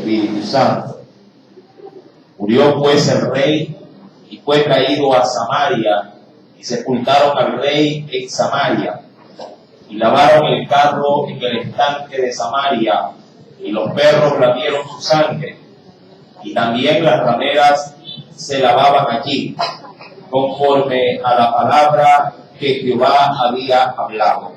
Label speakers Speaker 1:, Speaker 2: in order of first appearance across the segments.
Speaker 1: Espíritu Santo. Murió pues el rey y fue traído a Samaria, y sepultaron al rey en Samaria, y lavaron el carro en el estanque de Samaria, y los perros lamieron su sangre, y también las rameras se lavaban allí, conforme a la palabra que Jehová había hablado.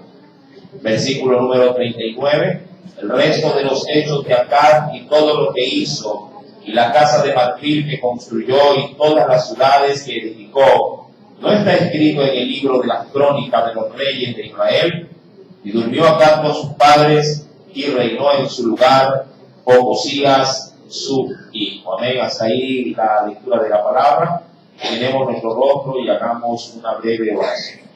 Speaker 1: Versículo número 39. El resto de los hechos de Acab y todo lo que hizo, y la casa de marfil que construyó y todas las ciudades que edificó, ¿no está escrito en el libro de las crónicas de los reyes de Israel? Y durmió Acab con sus padres y reinó en su lugar Ocosías su hijo. Amén. Hasta ahí la lectura de la palabra. Tenemos nuestro rostro y hagamos una breve oración.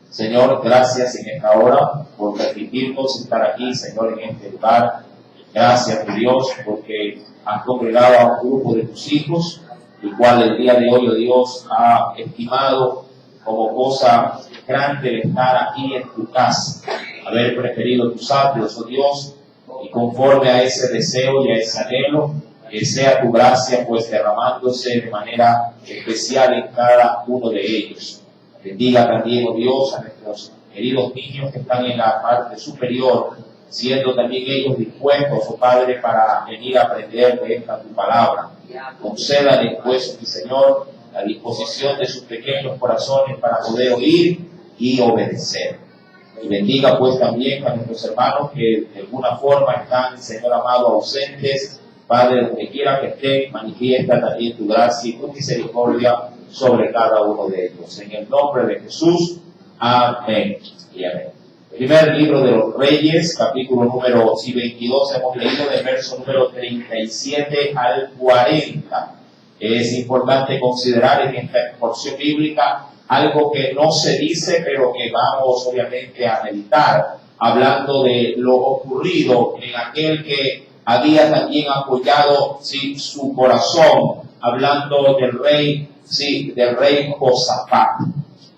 Speaker 1: Señor, gracias en esta hora por permitirnos estar aquí, Señor, en este lugar. Gracias, mi Dios, porque has congregado a un grupo de tus hijos, el cual el día de hoy, oh Dios, ha estimado como cosa grande el estar aquí en tu casa, haber preferido tus atrios, oh Dios, y conforme a ese deseo y a ese anhelo, que sea tu gracia pues derramándose de manera especial en cada uno de ellos. Bendiga también, oh Dios, a nuestros queridos niños que están en la parte superior, siendo también ellos dispuestos, oh Padre, para venir a aprender de esta tu palabra. Concédale, pues, mi Señor, la disposición de sus pequeños corazones para poder oír y obedecer. Y bendiga, pues, también a nuestros hermanos que de alguna forma están, Señor amado, ausentes. Padre, donde quiera que estén, manifiesta también tu gracia y tu misericordia sobre cada uno de ellos. En el nombre de Jesús, amén y amén. Primer libro de los Reyes, capítulo número 22, hemos leído del verso número 37 al 40. Es importante considerar en esta porción bíblica algo que no se dice, pero que vamos obviamente a meditar, hablando de lo ocurrido en aquel que había también apoyado su corazón, hablando del rey Josafat.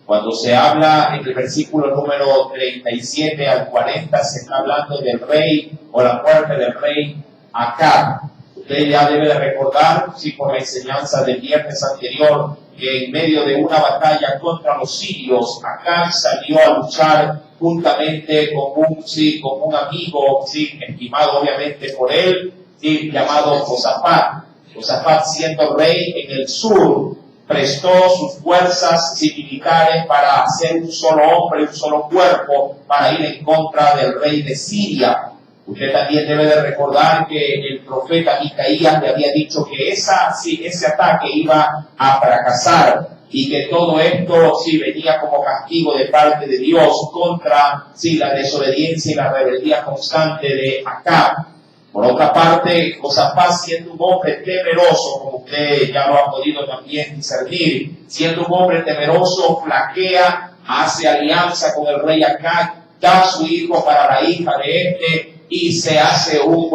Speaker 1: Cuando se habla en el versículo número 37 al 40, se está hablando del rey o la muerte del rey Acab. Usted ya debe de recordar, por la enseñanza del viernes anterior, que en medio de una batalla contra los sirios, Acab salió a luchar juntamente con un amigo, estimado obviamente por él, llamado Josafat. Josafat, siendo rey en el sur, prestó sus fuerzas militares para hacer un solo hombre, un solo cuerpo, para ir en contra del rey de Siria. Usted también debe de recordar que el profeta Micaías le había dicho que ese ataque iba a fracasar y que todo esto venía como castigo de parte de Dios contra la desobediencia y la rebeldía constante de Acab. Por otra parte, Josafat, siendo un hombre temeroso, como usted ya lo ha podido también discernir, siendo un hombre temeroso, flaquea, hace alianza con el rey Acab, da a su hijo para la hija de este y se hace un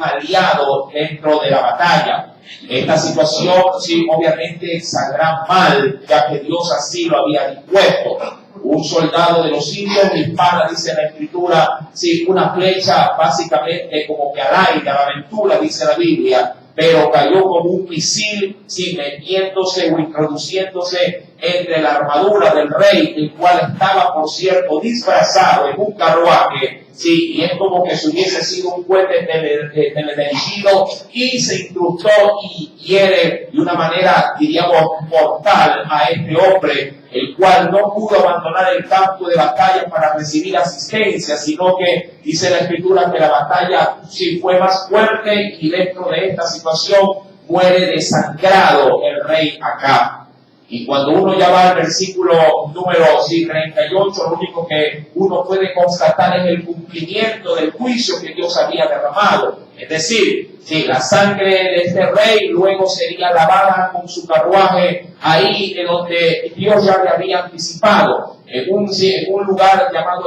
Speaker 1: aliado dentro de la batalla. Esta situación, obviamente saldrá mal, ya que Dios así lo había dispuesto. Un soldado de los sirios dispara, dice la escritura, una flecha básicamente como que al aire, a la aventura, dice la Biblia, pero cayó como un misil, metiéndose o introduciéndose entre la armadura del rey, el cual estaba, por cierto, disfrazado en un carruaje, y es como que si hubiese sido un cohete teledirigido y se incrustó y hiere de una manera, diríamos, mortal a este hombre, el cual no pudo abandonar el campo de batalla para recibir asistencia, sino que dice la escritura que la batalla fue más fuerte y dentro de esta situación muere desangrado el rey Acab. Y cuando uno ya va al versículo número 38, lo único que uno puede constatar es el cumplimiento del juicio que Dios había derramado. Es decir, la sangre de este rey luego sería lavada con su carruaje ahí en donde Dios ya le había anticipado, en un lugar llamado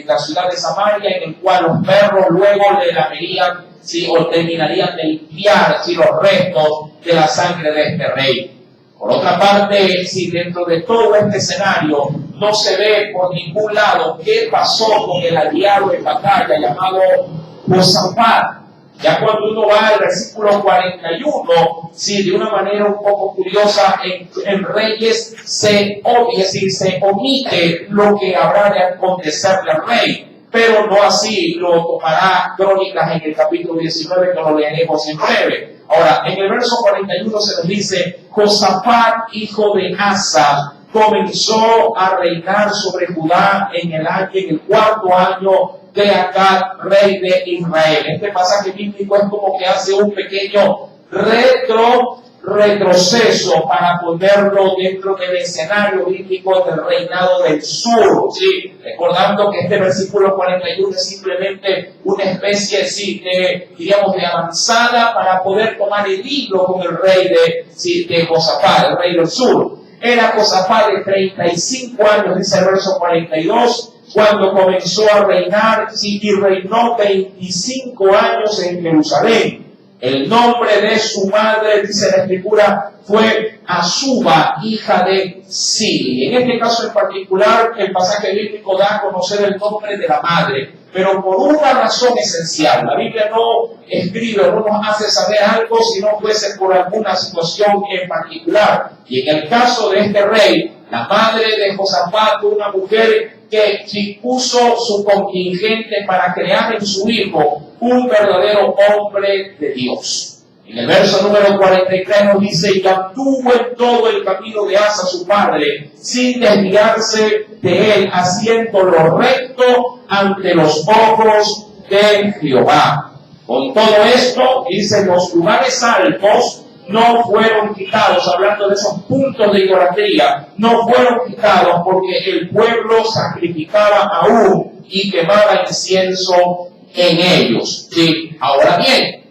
Speaker 1: la ciudad de Samaria, en el cual los perros luego le lamerían, o terminarían de limpiar los restos de la sangre de este rey. Por otra parte, dentro de todo este escenario no se ve por ningún lado qué pasó con el aliado en batalla llamado Josafat. Ya cuando uno va al versículo 41, sí, de una manera un poco curiosa, en Reyes se omite lo que habrá de acontecerle al rey, pero no así lo tomará Crónicas en el capítulo 19, que lo leeremos en breve. Ahora, en el verso 41 se nos dice: Josafat, hijo de Asa, comenzó a reinar sobre Judá en el cuarto año de Acab, rey de Israel. Este pasaje bíblico es como que hace un pequeño retroceso para ponerlo dentro del escenario bíblico del reinado del sur, ¿sí? Recordando que este versículo 41 es simplemente una especie, sí, de avanzada para poder tomar el hilo con el rey de Josafat, el rey del sur. Era Josafat de 35 años, dice el verso 42, cuando comenzó a reinar, y reinó 25 años en Jerusalén. El nombre de su madre, dice la Escritura, fue Azuba, hija de Sili. En este caso en particular, el pasaje bíblico da a conocer el nombre de la madre, pero por una razón esencial. La Biblia no escribe, no nos hace saber algo si no fuese por alguna situación en particular. Y en el caso de este rey, la madre de Josafat fue una mujer que dispuso su contingente para crear en su hijo un verdadero hombre de Dios. En el verso número 43 nos dice: y anduvo en todo el camino de Asa su padre, sin desviarse de él, haciendo lo recto ante los ojos de Jehová. Con todo esto, dice, los lugares altos no fueron quitados, hablando de esos puntos de idolatría, no fueron quitados porque el pueblo sacrificaba aún y quemaba incienso en ellos. ¿Sí? Ahora bien,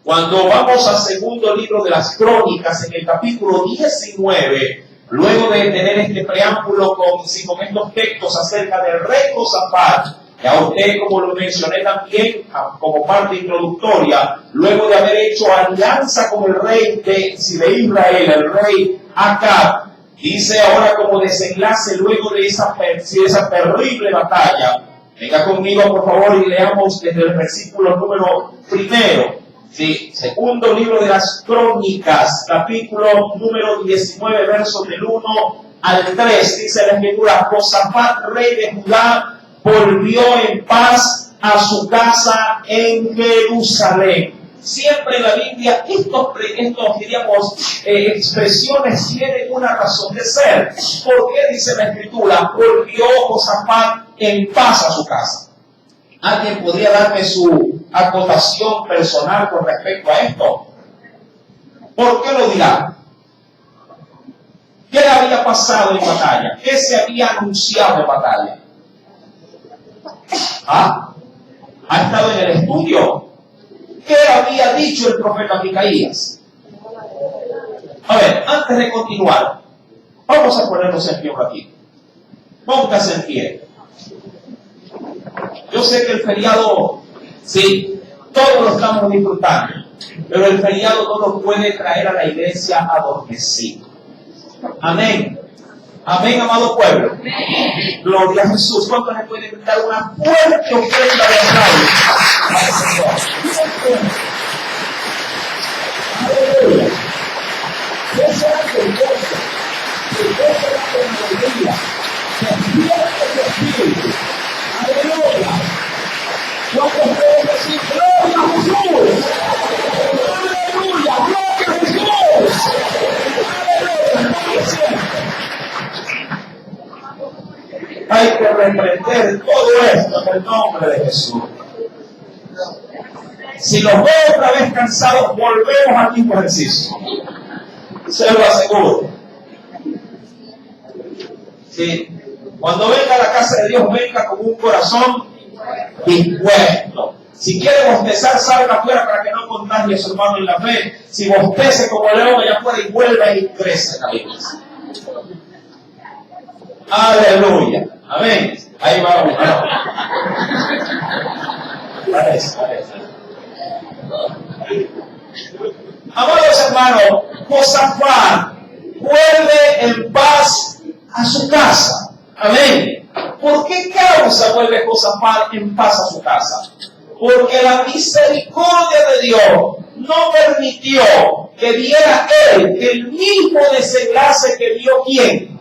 Speaker 1: cuando vamos al segundo libro de las Crónicas, en el capítulo 19, luego de tener este preámbulo con estos textos acerca del rey Josafat, que a usted, como lo mencioné también como parte introductoria, luego de haber hecho alianza con el rey de Israel, el rey Acab, dice ahora como desenlace luego de esa terrible batalla. Venga conmigo, por favor, y leamos desde el versículo número 1. Sí, segundo libro de las Crónicas, capítulo número 19, versos del 1 al 3. Dice la Escritura: Josafat, rey de Judá, volvió en paz a su casa en Jerusalén. Siempre en la Biblia estos expresiones tienen una razón de ser. ¿Por qué dice la Escritura? Volvió Josafat en paz a su casa. ¿Alguien podría darme su acotación personal con respecto a esto? ¿Por qué lo dirá? ¿Qué le había pasado en batalla? ¿Qué se había anunciado en batalla? ¿Ha estado en el estudio? ¿Qué había dicho el profeta Micaías? A ver, antes de continuar, vamos a ponernos en pie un ratito. Póngase en pie. Yo sé que el feriado, sí, todos lo estamos disfrutando, pero el feriado no nos puede traer a la iglesia adormecido. Amén. Amén, amado pueblo. Gloria a Jesús. ¿Cuántos le pueden dar una fuerte ofrenda de aplausos al Señor? Aleluya. Yo será con gozo, yo será con alegría, despierta tu espíritu. Aleluya. ¿Cuántos pueden decir gloria a Jesús? Aleluya, gloria a Jesús. Aleluya. Hay que reprender todo esto en el nombre de Jesús. Si los veo otra vez cansados, volvemos al mismo ejercicio. Se lo aseguro. Sí. Cuando venga a la casa de Dios, venga con un corazón dispuesto. Si quiere bostezar, salga afuera para que no contagie a su hermano en la fe. Si bostece como león allá afuera y vuelva y crece en la iglesia. Aleluya. Amén. Ahí vamos. Parece. Amados hermanos, Josafat vuelve en paz a su casa. Amén. ¿Por qué causa vuelve Josafat en paz a su casa? porque la misericordia de Dios no permitió que diera él el mismo desenlace que dio ¿quién?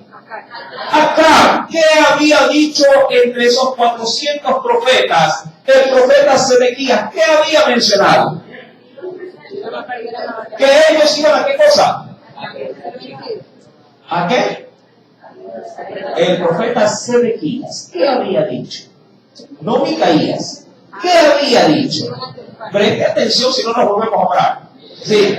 Speaker 1: Acá, ¿qué había dicho entre esos 400 profetas? El profeta Sedequías, ¿qué había mencionado? Que ellos iban a ¿qué cosa? ¿A qué? El profeta Sedequías, ¿qué había dicho? No Micaías. ¿Qué había dicho? Preste atención si no nos volvemos a parar. Sí.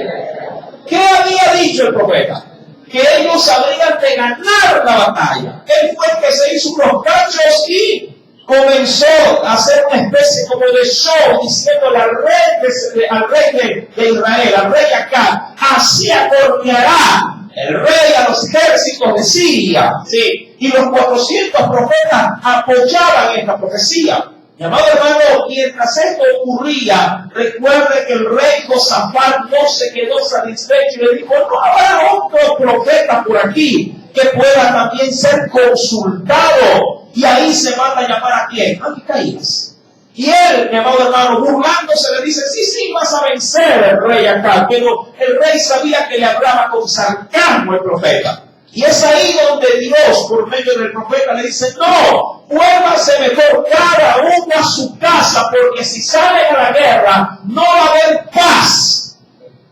Speaker 1: ¿Qué había dicho el profeta? Que ellos habrían de ganar la batalla. Él fue el que se hizo unos cachos y comenzó a hacer una especie como de show diciéndole al rey de Israel, al rey Acab, así acorneará el rey a los ejércitos de Siria. ¿Sí? Y los 400 profetas apoyaban esta profecía. Mi amado hermano, mientras esto ocurría, recuerde que el rey Josafat no se quedó satisfecho y le dijo, no habrá otro profeta por aquí que pueda también ser consultado. Y ahí se manda a llamar ¿a quién? A Micaías. Y él, mi amado hermano, burlándose, le dice, sí, vas a vencer el rey acá. Pero el rey sabía que le hablaba con sarcasmo el profeta. Y es ahí donde Dios, por medio del profeta, le dice, no, vuélvase mejor cada uno a su casa, porque si salen a la guerra, no va a haber paz.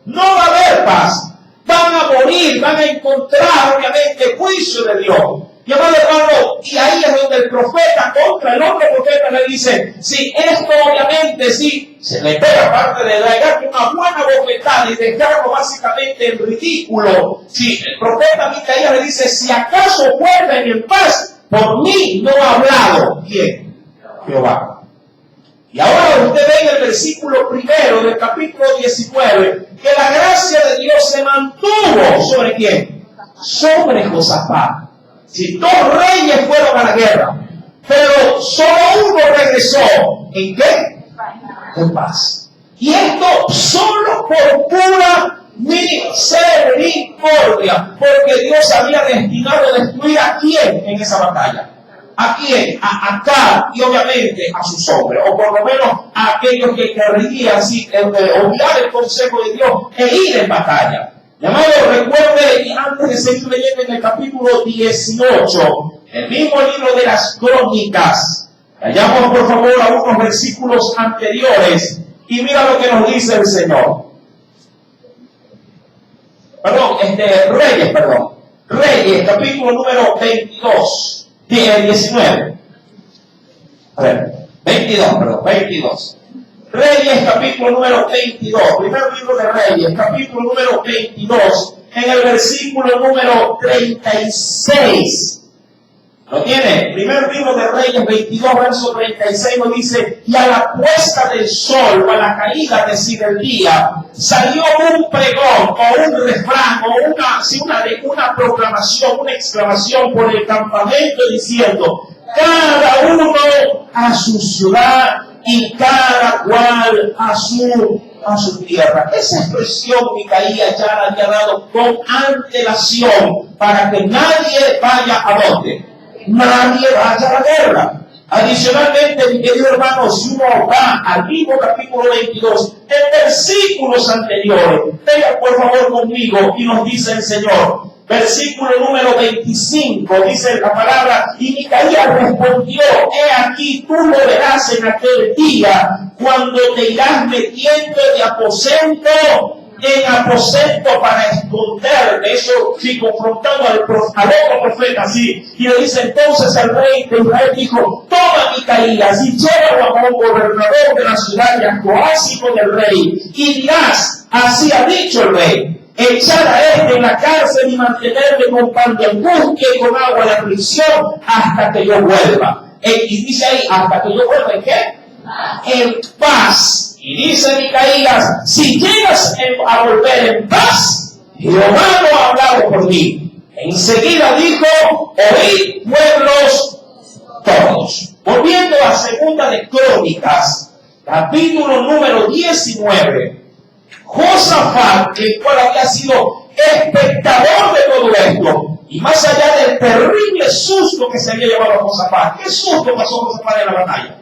Speaker 1: No va a haber paz. Van a morir, van a encontrar, obviamente, juicio de Dios. Mi amado hermano, y ahí es donde el profeta contra el otro profeta le dice, sí, esto obviamente sí, se le pega aparte de darle una buena bofetada y dejarlo básicamente en ridículo. Sí, el profeta Micaías le dice, si acaso vuelven en paz, por mí no ha hablado. ¿Quién? Jehová. Y ahora usted ve en el versículo 1 del capítulo 19, que la gracia de Dios se mantuvo ¿sobre quién? Sobre Josafat. Si dos reyes fueron a la guerra, pero solo uno regresó. ¿En qué? En paz. Y esto solo por pura misericordia, porque Dios había destinado a destruir ¿a quién en esa batalla? ¿A quién? A Acab y obviamente a sus hombres, o por lo menos a aquellos que querrían obviar el consejo de Dios e ir en batalla. Llamado, recuerde, y antes de seguir leyendo en el capítulo 18, el mismo libro de las Crónicas, vayamos por favor a unos versículos anteriores y mira lo que nos dice el Señor. Reyes, capítulo número 19. A ver, 22. Reyes, capítulo número 22. Primer libro de Reyes, capítulo número 22, en el versículo número 36. ¿Lo tiene? Primer libro de Reyes, 22, verso 36, nos dice, y a la puesta del sol o a la caída del día, salió un pregón o un refrán o una proclamación, una exclamación por el campamento diciendo, cada uno a su ciudad y cada cual a su tierra. Esa expresión Micaías ya la había dado con antelación para que nadie vaya a dónde. Nadie vaya a la guerra. Adicionalmente, mi querido hermano, si uno va al mismo capítulo 22, en versículos anteriores, venga por favor conmigo y nos dice el Señor, versículo número 25, dice la palabra, y Micaías respondió, he aquí tú lo verás en aquel día, cuando te irás metiendo de aposento en aposento para esconderte. Eso sí, confrontando al otro profeta, sí. Y le dice entonces el rey de Israel dijo, toma Micaías y llévalo a un gobernador de la ciudad y a coácico del rey. Y dirás, así ha dicho el rey, echar a este en la cárcel y mantenerle con pan de angustia y con agua de aflicción hasta que yo vuelva. Y dice ahí, hasta que yo vuelva, ¿en qué? En paz. Y dice Micaías, si llegas a volver en paz, Jehová no ha hablado por ti. Enseguida dijo, oíd pueblos todos. Volviendo a segunda de Crónicas, capítulo número 19, Josafat, el cual había sido espectador de todo esto, y más allá del terrible susto que se había llevado a Josafat. ¿Qué susto pasó Josafat en la batalla?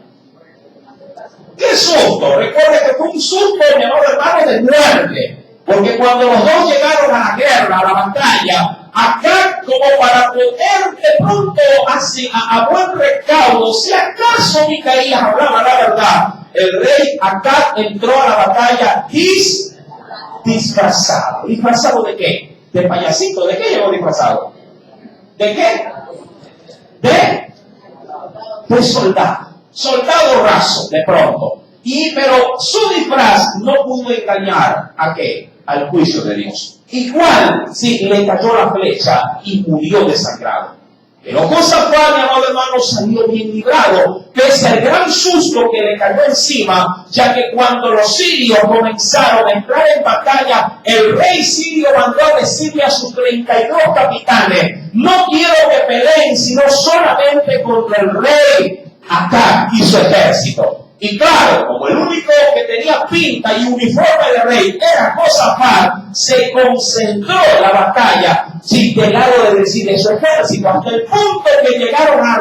Speaker 1: ¿Qué susto? Recuerde que fue un susto, mi amado hermano, de muerte. Porque cuando los dos llegaron a la guerra, a la batalla, acá como para poder de pronto así, a buen recaudo, si acaso Micaías hablaba la verdad, el rey acá entró a la batalla disfrazado. ¿Disfrazado de qué? ¿De payasito? ¿De qué llegó disfrazado? ¿De qué? De soldado. Soldado raso, de pronto. Pero su disfraz no pudo engañar ¿a qué? Al juicio de Dios. Igual, sí, le cayó la flecha y murió desangrado. Pero Josafat, mi amado hermano, salió bien librado, pese al gran susto que le cayó encima, ya que cuando los sirios comenzaron a entrar en batalla, el rey sirio mandó a decirle a sus 32 capitanes: no quiero que peleen, sino solamente contra el rey Acab y su ejército. Y claro, como el único que tenía pinta y uniforme de rey era Josafat, se concentró la batalla del lado de su ejército, hasta el punto que llegaron a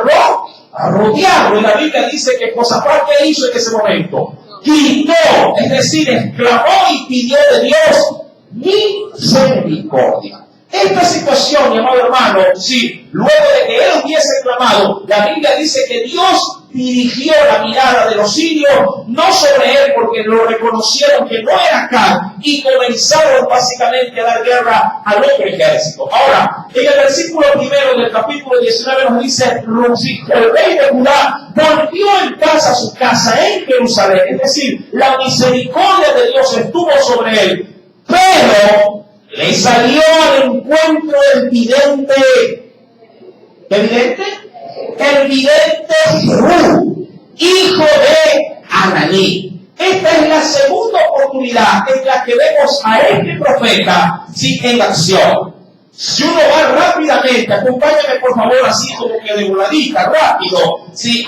Speaker 1: rodearlo. Y la Biblia dice que Josafat, ¿qué hizo en ese momento? Gritó, es decir, exclamó y pidió de Dios misericordia. Esta situación, mi amado hermano, sí, luego de que él hubiese clamado, la Biblia dice que Dios dirigió la mirada de los sirios, no sobre él, porque lo reconocieron que no era acá, y comenzaron básicamente a dar guerra al otro ejército. Ahora, en el versículo 1 del capítulo 19 nos dice: el rey de Judá volvió en paz a su casa en Jerusalén, es decir, la misericordia de Dios estuvo sobre él, pero le salió al encuentro el vidente. ¿Qué vidente? El vidente Jehú, hijo de Ananí. Esta es la segunda oportunidad en la que vemos a este profeta en acción. Si uno va rápidamente, acompáñame por favor así como que de voladita, rápido,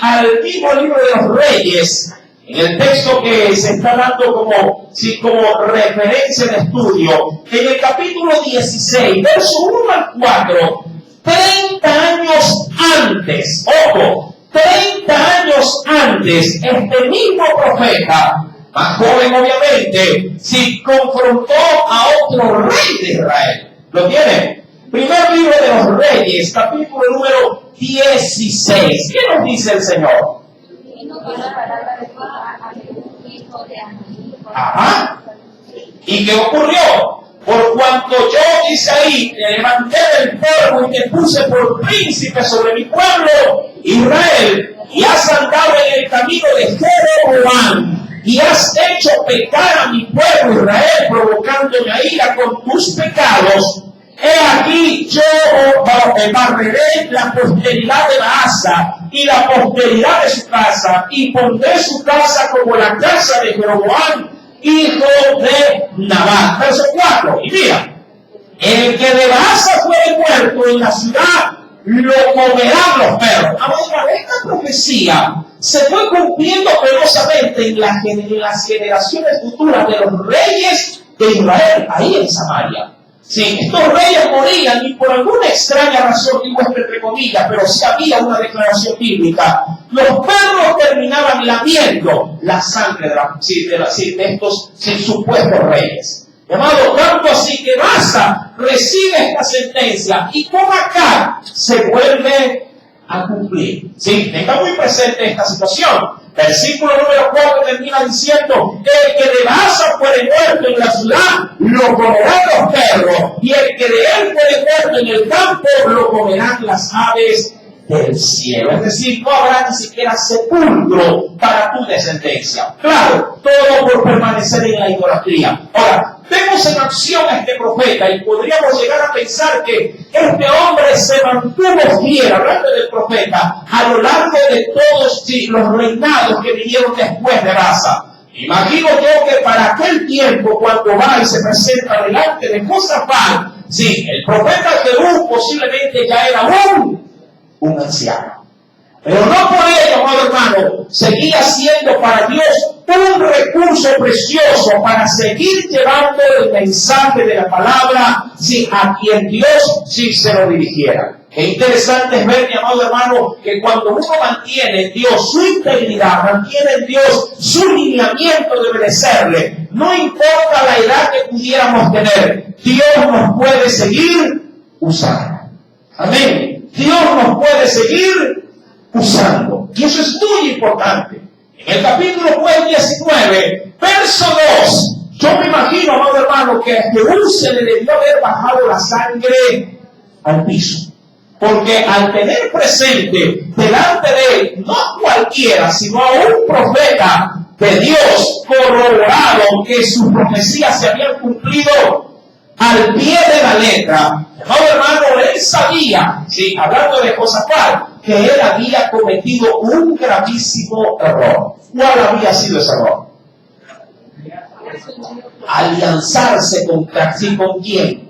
Speaker 1: al mismo libro de los Reyes, en el texto que se está dando como referencia de estudio, en el capítulo 16, verso 1 al 4, 30 años antes, ojo, 30 años antes, este mismo profeta, más joven obviamente, confrontó a otro rey de Israel. ¿Lo tiene? Primer libro de los Reyes, capítulo número 16. ¿Qué nos dice el Señor? Ajá. ¿Y qué ocurrió? Por cuanto yo, dice ahí, te levanté del polvo y te puse por príncipe sobre mi pueblo Israel, y has andado en el camino de Jeroboam, y has hecho pecar a mi pueblo Israel, provocándome a ira con tus pecados. He aquí yo barreré la posteridad de Baasa y la posteridad de su casa, y pondré su casa como la casa de Jeroboam, hijo de Nabat. Verso 4. Y mira, el que de Baasa fuere muerto en la ciudad, lo comerán los perros. Ahora, esta profecía se fue cumpliendo penosamente en las generaciones futuras de los reyes de Israel, ahí en Samaria. Sí, estos reyes morían y por alguna extraña razón, digo esto entre comillas, pero sí había una declaración bíblica. Los perros terminaban lamiendo la sangre de estos supuestos reyes. Llamado, tanto así que Baasa recibe esta sentencia y con acá se vuelve a cumplir. Sí, tenga muy presente esta situación. Versículo número 4 termina diciendo: el que de Baasa fuere muerto en la ciudad, lo comerán los perros, y el que de él fuere muerto en el campo, lo comerán las aves del cielo. Es decir, no habrá ni siquiera sepulcro para tu descendencia. Claro, todo por permanecer en la idolatría. Ahora, vemos en acción a este profeta y podríamos llegar a pensar que este hombre se mantuvo fiel, hablando del profeta, a lo largo de todos los reinados que vinieron después de Baasa. Imagino yo que para aquel tiempo, cuando va y se presenta delante de Josafat, el profeta Jehú posiblemente ya era un anciano. Pero no por ello, amado hermano, seguía siendo para Dios un recurso precioso para seguir llevando el mensaje de la palabra a quien Dios se lo dirigiera. Qué interesante es ver, mi amado hermano, que cuando uno mantiene en Dios su integridad, mantiene en Dios su lineamiento de obedecerle, no importa la edad que pudiéramos tener, Dios nos puede seguir usando. Amén. Dios nos puede seguir usando. Y eso es muy importante. En el capítulo 19, verso 2, yo me imagino, amado hermano, que a Jehú se le debió haber bajado la sangre al piso. Porque al tener presente delante de él, no a cualquiera, sino a un profeta de Dios, corroborado que sus profecías se habían cumplido al pie de la letra. Amado hermano, él sabía, sí, hablando de Josafat, que él había cometido un gravísimo error. ¿Cuál había sido ese error? Alianzarse con quién?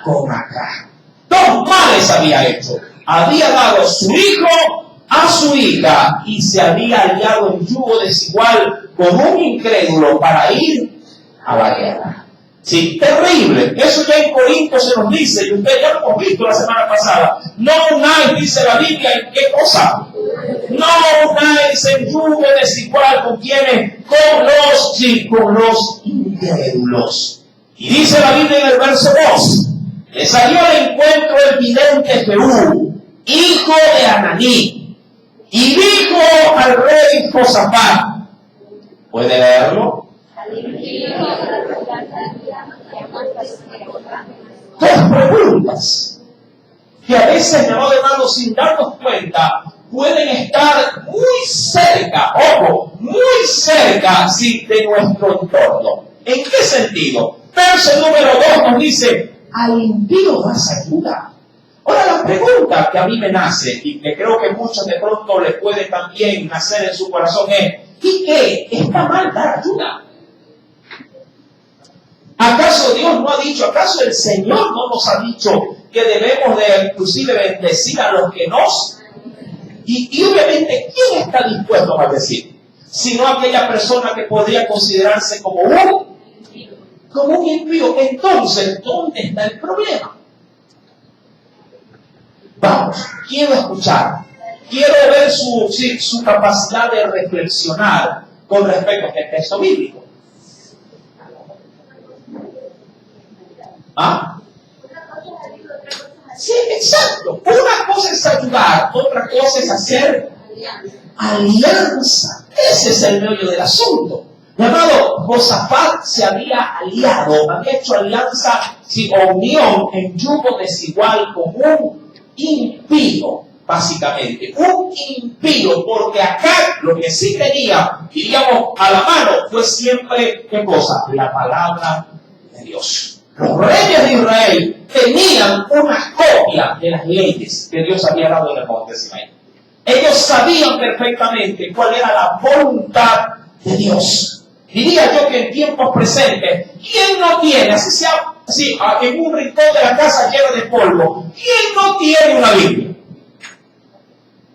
Speaker 1: Con Acab. Dos males había hecho. Había dado su hijo a su hija y se había aliado en yugo desigual con un incrédulo para ir a la guerra. Sí, terrible. Eso ya en Corinto se nos dice, y ustedes ya lo hemos visto la semana pasada. No unáis, dice la Biblia, ¿en qué cosa? No unáis en yugo desigual con quienes, con los incrédulos. Y dice la Biblia en el verso 2. Le salió al encuentro el vidente Jehú, hijo de Ananí, y dijo al rey Josafat. ¿Puede leerlo? Dos preguntas que a veces, mi amado hermano, sin darnos cuenta, pueden estar muy cerca, ojo, muy cerca, sí, de nuestro entorno. ¿En qué sentido? Verso número 2 nos dice: al impío das ayuda. Ahora la pregunta que a mí me nace, y que creo que muchos de pronto les puede también nacer en su corazón, es: ¿y qué? ¿Está mal dar ayuda? ¿Acaso Dios no ha dicho, acaso el Señor no nos ha dicho que debemos de inclusive bendecir a los que nos? Y obviamente, ¿quién está dispuesto a bendecir? Sino aquella persona que podría considerarse como un impío. Entonces, ¿dónde está el problema? Vamos, quiero escuchar. Quiero ver su capacidad de reflexionar con respecto a este texto bíblico. ¿Ah? Sí, exacto. Una cosa es ayudar, otra cosa es hacer alianza. Ese es el meollo del asunto. Mi amado, Josafat se había aliado, había hecho alianza, o unión en yugo desigual con un impío, básicamente. Un impío, porque acá lo que sí tenía, diríamos, a la mano, fue siempre, ¿qué cosa? La palabra de Dios. Los reyes de Israel tenían una copia de las leyes que Dios había dado en el monte Sinaí. Ellos sabían perfectamente cuál era la voluntad de Dios. Diría yo que en tiempos presentes, ¿quién no tiene, así sea en un rincón de la casa lleno de polvo, quién no tiene una Biblia?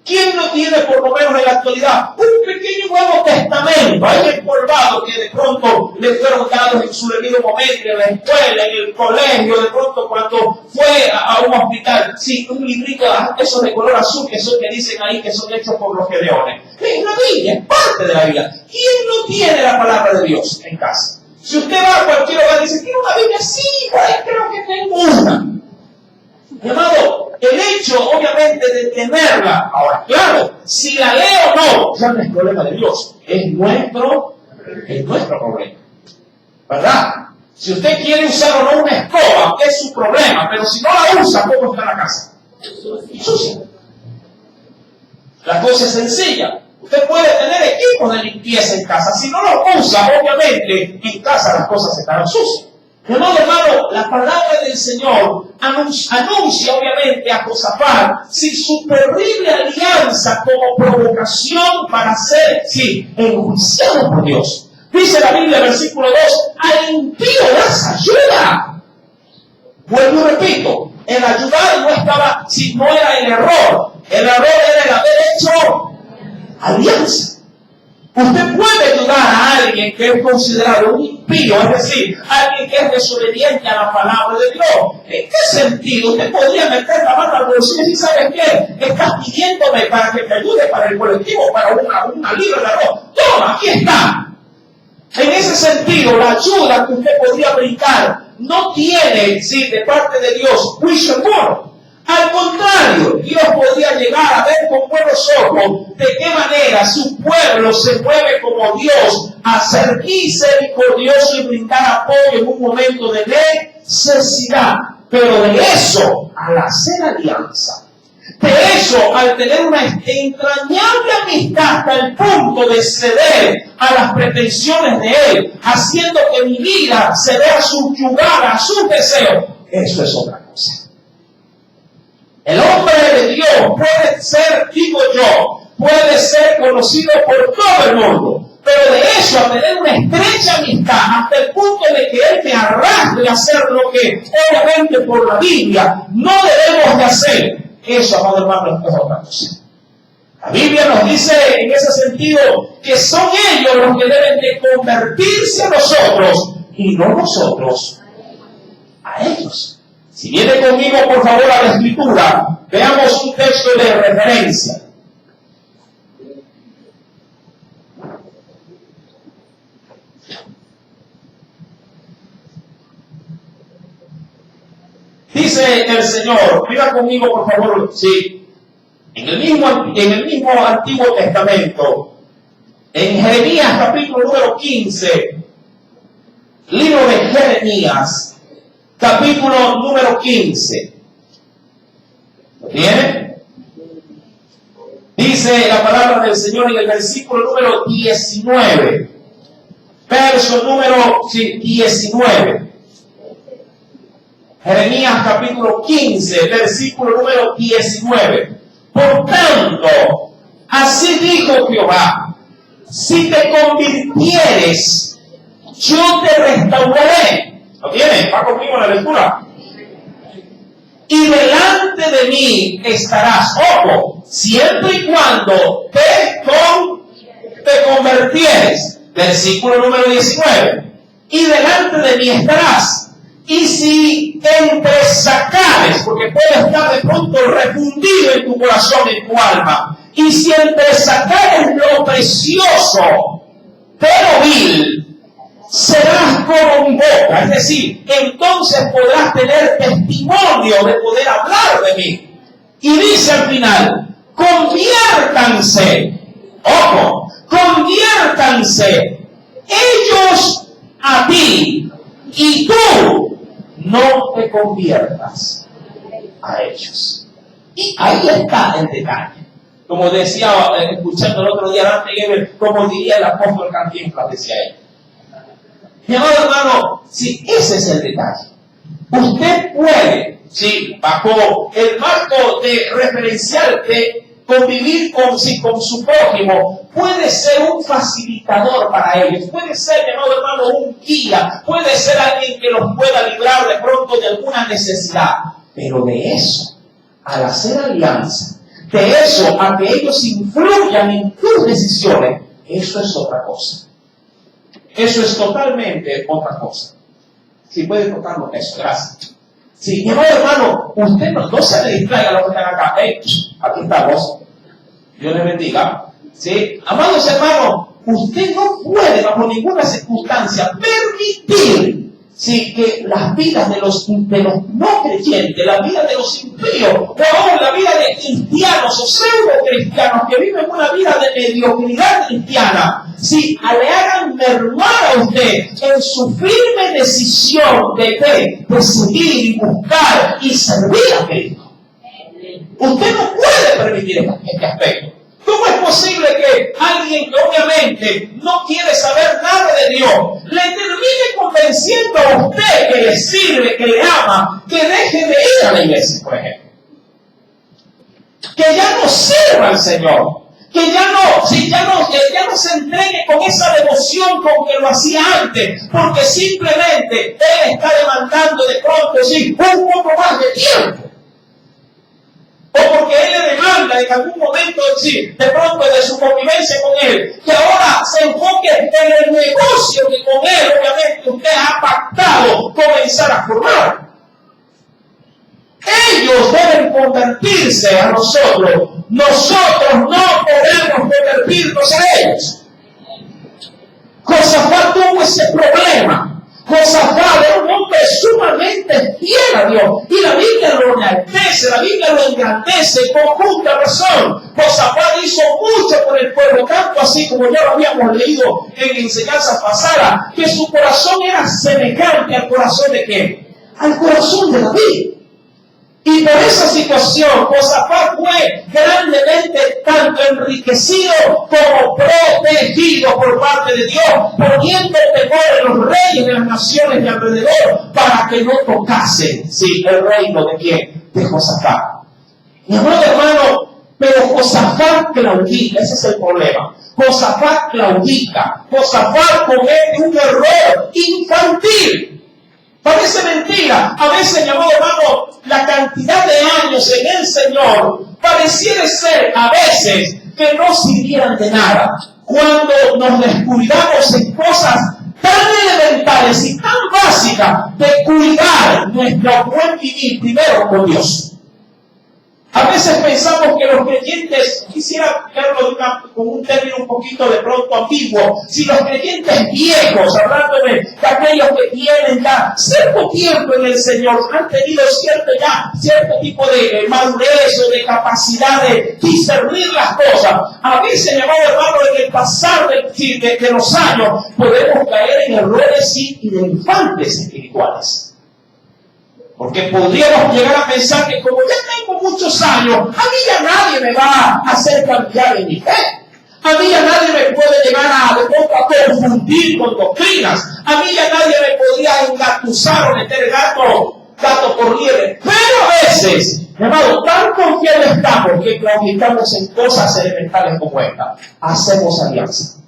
Speaker 1: ¿Quién no tiene, por lo menos en la actualidad, un pequeño Nuevo Testamento ahí empolvado que de pronto le fueron dados en su debido momento, en la escuela, en el colegio, de pronto cuando fue a un hospital? Sí, un librito, esos de color azul, que son que dicen ahí que son hechos por los gedeones. Es la Biblia, es parte de la Biblia. ¿Quién no tiene la palabra de Dios en casa? Si usted va a cualquier hogar y dice, ¿tiene una Biblia? Sí, por ahí creo que tengo una. Mi amado, el hecho, obviamente, de tenerla, ahora, claro, si la leo o no, ya no es problema de Dios, es nuestro problema, ¿verdad? Si usted quiere usar o no una escoba, es su problema, pero si no la usa, ¿cómo está la casa? Sucia. La cosa es sencilla. Usted puede tener equipos de limpieza en casa, si no los usa, obviamente, en casa las cosas estarán sucias. De modo, hermano, la palabra del Señor anuncia obviamente a Josafat su terrible alianza como provocación para ser, enjuiciado por Dios. Dice la Biblia, versículo 2, al impío das ayuda. Vuelvo y repito, el ayudar no era el error era el haber hecho alianza. Usted puede ayudar a alguien que es considerado un impío, es decir, alguien que es desobediente a la palabra de Dios. ¿En qué sentido? Usted podría meter la mano al bolsillo y decir, ¿sabes qué? Estás pidiéndome para que te ayude para el colectivo, para una libra de arroz. Toma, aquí está. En ese sentido, la ayuda que usted podría brincar no tiene, sí, de parte de Dios, juicio alguno. Al contrario, Dios podría llegar a ver con buenos ojos de qué manera su pueblo se mueve como Dios a ser misericordioso y brindar apoyo en un momento de necesidad. Pero de eso, al hacer alianza, de eso, al tener una entrañable amistad hasta el punto de ceder a las pretensiones de Él, haciendo que mi vida se vea subyugada a sus deseos, eso es otra cosa. El hombre de Dios puede ser, digo yo, puede ser conocido por todo el mundo, pero de eso a tener una estrecha amistad hasta el punto de que Él me arrastre a hacer lo que obviamente por la Biblia no debemos de hacer. Eso, amado hermano, es otra cosa. La Biblia nos dice en ese sentido que son ellos los que deben de convertirse a nosotros y no nosotros a ellos. Si viene conmigo, por favor, a la Escritura, veamos un texto de referencia. Dice el Señor, mira conmigo, por favor, sí, en el mismo Antiguo Testamento, en Jeremías capítulo número 15, libro de Jeremías, capítulo número 15. ¿Lo tiene? Dice la palabra del Señor en el versículo número 19. Verso número 19. Jeremías capítulo 15, versículo número 19. Por tanto, así dijo Jehová, si te convirtieres, yo te restauraré. ¿Lo tienes? ¿Va conmigo en la lectura? Y delante de mí estarás, ojo, siempre y cuando te convirtieres. Versículo número 19. Y delante de mí estarás. Y si entresacares, porque puede estar de pronto refundido en tu corazón, en tu alma, y si entresacares lo precioso, pero vil, serás como mi boca, es decir, entonces podrás tener testimonio de poder hablar de mí. Y dice al final, conviértanse, ojo, conviértanse ellos a ti, y tú no te conviertas a ellos. Y ahí está el detalle. Como decía, escuchando el otro día, Dante Gebel, como diría el apóstol Cantinflas, decía él. Mi amado hermano, sí, ese es el detalle. Usted puede, sí, bajo el marco de referencial de convivir con su prójimo, puede ser un facilitador para ellos, puede ser, mi amado hermano, un guía, puede ser alguien que los pueda librar de pronto de alguna necesidad. Pero de eso, al hacer alianza, de eso a que ellos influyan en tus decisiones, eso es otra cosa. Eso es totalmente otra cosa. Si puede tocarlo eso, gracias. Sí, mi amado hermano, usted no se le distraiga a los que están acá. Hey, aquí estamos. Dios les bendiga. ¿Sí? Amados hermanos, usted no puede bajo ninguna circunstancia permitir, ¿sí?, que las vidas de los no creyentes, la vida de los impíos, o aún la vida de cristianos o pseudo cristianos que viven una vida de mediocridad cristiana, ¿sí?, le hagan mermar a usted en su firme decisión de seguir y buscar y servir a Cristo. Usted no puede permitir este aspecto. ¿Cómo es posible que alguien que obviamente no quiere saber nada de Dios le termine convenciendo a usted que le sirve, que le ama, que deje de ir a la iglesia, por ejemplo? Que ya no sirva al Señor, que ya no se entregue con esa devoción con que lo hacía antes, porque simplemente Él está demandando de pronto, sí, un poco más de tiempo. o porque él le demanda en algún momento, de pronto de su convivencia con él, que ahora se enfoque en el negocio que con él, obviamente, usted ha pactado comenzar a formar. Ellos deben convertirse a nosotros. Nosotros no podemos convertirnos a ellos. Josafat tuvo ese problema. Josafat era un hombre sumamente fiel a Dios. Y la Biblia lo enaltece, la Biblia lo engrandece con justa razón. Josafat hizo mucho por el pueblo, tanto así como ya lo habíamos leído en enseñanzas pasadas, que su corazón era semejante al corazón de ¿qué? Al corazón de David. Y por esa situación, Josafat fue grandemente tanto enriquecido como protegido por parte de Dios, poniendo temor en los reyes de las naciones de alrededor para que no tocasen el reino de ¿quién? De Josafat. Mi amado hermano, pero Josafat claudica, ese es el problema. Josafat claudica, Josafat comete un error infantil. Parece mentira. A veces, mi amado hermano, la cantidad de años en el Señor pareciera ser a veces que no sirvieran de nada. Cuando nos descuidamos en cosas tan elementales y tan básicas de cuidar nuestro buen vivir primero con Dios. A veces pensamos que los creyentes, quisiera verlo con un término un poquito de pronto ambiguo, si los creyentes viejos, hablando de aquellos que tienen ya cierto tiempo en el Señor, han tenido cierto tipo de madurez o de capacidad de discernir las cosas. A veces, mi amado hermano, en el pasar de los años, podemos caer en errores y de infantes espirituales. Porque podríamos llegar a pensar que como ya tengo muchos años, a mí ya nadie me va a hacer cambiar en mi fe. A mí ya nadie me puede llegar a confundir con doctrinas. A mí ya nadie me podría engatusar o meter gato por liebre. Pero a veces, mi amado, tan confiados estamos que claudicamos en cosas elementales como esta. Hacemos alianza.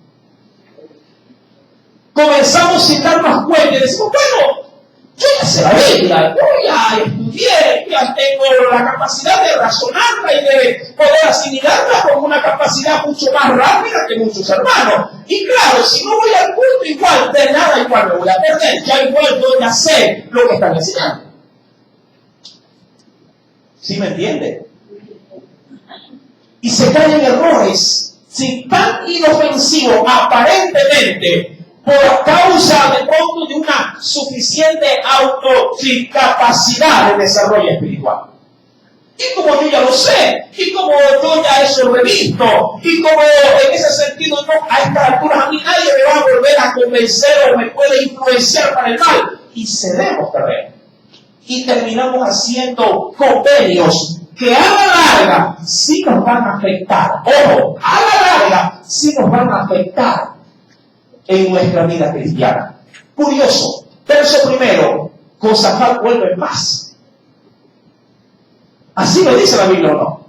Speaker 1: Comenzamos sin darnos cuenta y decimos, bueno, yo ya sé la Biblia, yo ya estudié, ya tengo la capacidad de razonarla y de poder asimilarla con una capacidad mucho más rápida que muchos hermanos. Y claro, si no voy al culto igual, de nada igual me voy a perder, ya igual yo ya sé lo que están enseñando. ¿Sí me entiende? Y se caen errores, tan inofensivos aparentemente, por causa de pronto de una suficiente capacidad de desarrollo espiritual. Y como yo ya lo sé, y como yo ya eso lo he visto, y como en ese sentido no, a estas alturas a mí nadie me va a volver a convencer o me puede influenciar para el mal, y cedemos terreno. Y terminamos haciendo convenios que a la larga sí nos van a afectar. Ojo, a la larga sí nos van a afectar en nuestra vida cristiana. Curioso, verso primero, Josafat vuelve en paz. Así lo dice la Biblia, ¿o no?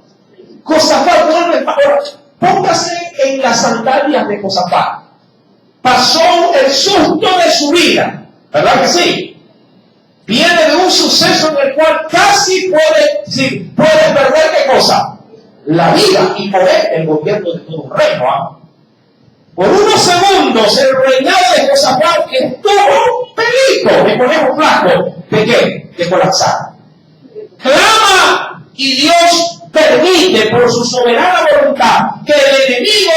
Speaker 1: Josafat vuelve en paz. Ahora, póngase en las sandalias de Josafat. Pasó el susto de su vida, ¿verdad que sí? Viene de un suceso en el cual casi puede perder ¿qué cosa? La vida y poder el gobierno de todo un reino, ¿ah? Por unos segundos el reinado de Josafat estuvo pelito de conejo flaco. ¿De qué? De colapsar. Clama y Dios permite por su soberana voluntad que el enemigo